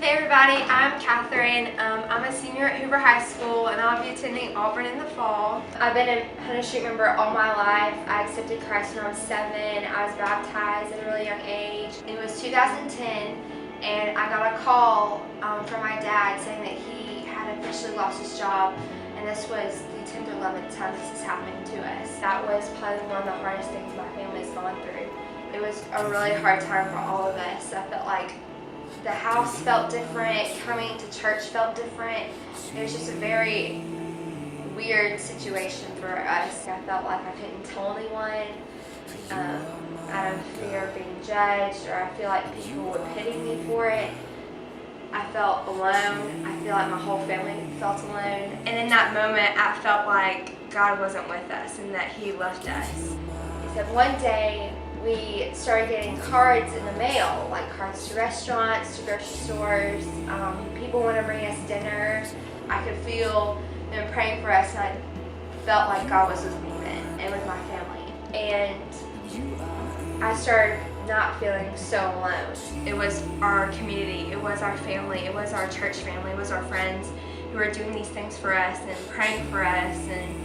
Hey everybody, I'm Catherine. I'm a senior at Hoover High School and I'll be attending Auburn in the fall. I've been a Hunter Street member all my life. I accepted Christ when I was 7. I was baptized at a really young age. It was 2010 and I got a call from my dad saying that he had officially lost his job, and this was the 10th or 11th time this is happening to us. That was probably one of the hardest things my family's gone through. It was a really hard time for all of us. I felt like the house felt different, coming to church felt different. It was just a very weird situation for us. I felt like I couldn't tell anyone out of fear of being judged, or I feel like people would pity me for it. I felt alone. I feel like my whole family felt alone. And in that moment, I felt like God wasn't with us and that He left us. Except one day, we started getting cards in the mail, like cards to restaurants, to grocery stores. People want to bring us dinner. I could feel them praying for us, and I felt like God was with me then and with my family. And I started not feeling so alone. It was our community, it was our family, it was our church family, it was our friends who were doing these things for us and praying for us, and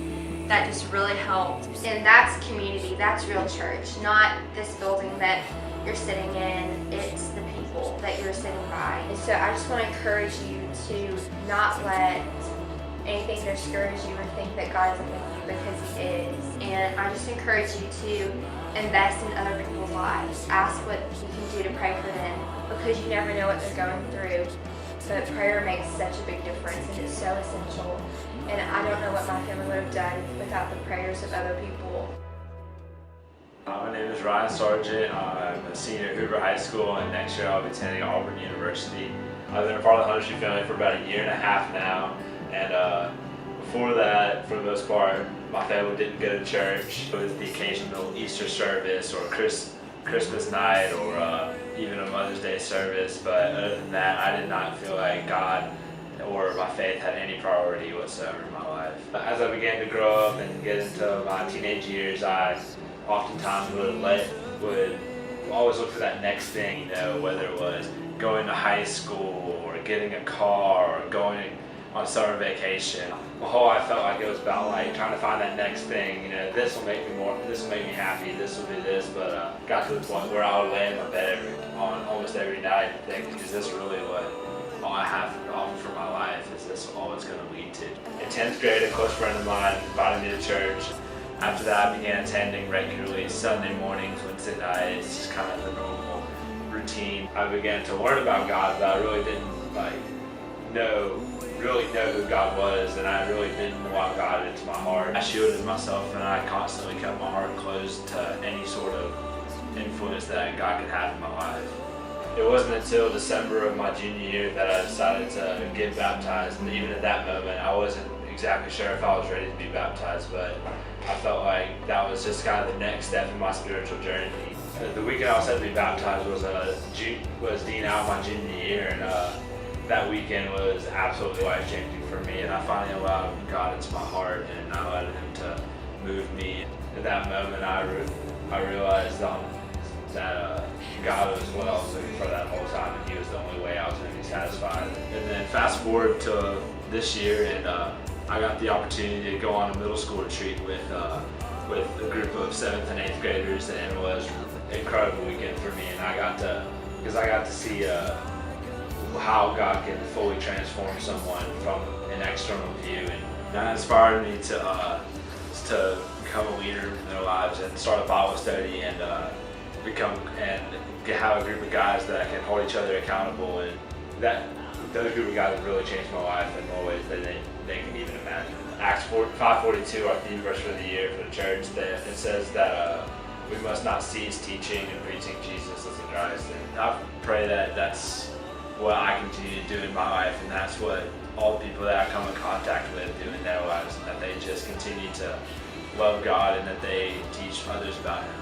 that just really helped. And that's community, that's real church, not this building that you're sitting in, it's the people that you're sitting by. And so I just want to encourage you to not let anything discourage you or think that God isn't with you, because He is. And I just encourage you to invest in other people's lives. Ask what you can do to pray for them, because you never know what they're going through. But prayer makes such a big difference, and it's so essential. And I don't know what my family would have done without the prayers of other people. My name is Ryan Sargent. I'm a senior at Hoover High School, and next year I'll be attending Auburn University. I've been a part of the Hunter Street family for about a year and a half now, and before that, for the most part, my family didn't go to church. It was the occasional Easter service or Christmas night, or even a Mother's Day service, but other than that, I did not feel like God or my faith had any priority whatsoever in my life. As I began to grow up and get into my teenage years, I oftentimes would always look for that next thing, whether it was going to high school or getting a car or going on summer vacation. My whole life felt like it was about trying to find that next thing. This will make me happy, this will be this, but got to the point where I would lay in my bed almost every night and think, is this really what all I have to offer for my life? Is this all it's going to lead to? In 10th grade, a close friend of mine invited me to church. After that, I began attending regularly Sunday mornings, Wednesday nights, just kind of the normal routine. I began to learn about God, but I really didn't really know who God was, and I really didn't want God into my heart. I shielded myself, and I constantly kept my heart closed to any sort of influence that God could have in my life. It wasn't until December of my junior year that I decided to get baptized, and even at that moment I wasn't exactly sure if I was ready to be baptized, but I felt like that was just kind of the next step in my spiritual journey. The weekend I was set to be baptized was Dean out my junior year, and that weekend was absolutely life-changing for me, and I finally allowed God into my heart, and I allowed Him to move me. At that moment, I realized that God was what I was looking for that whole time, and He was the only way I was going to be satisfied. And then fast forward to this year, and I got the opportunity to go on a middle school retreat with a group of 7th and 8th graders, and it was an incredible weekend for me. And I got to see how God can fully transform someone from an external view, and that inspired me to become a leader in their lives and start a Bible study and have a group of guys that can hold each other accountable. And those group of guys have really changed my life in more ways than they can even imagine. Acts 5:42, our theme verse for the year for the church, it says that we must not cease teaching and preaching Jesus as the Christ. And I pray that that's what I continue to do in my life, and that's what all the people that I come in contact with do in their lives, and that they just continue to love God and that they teach others about Him.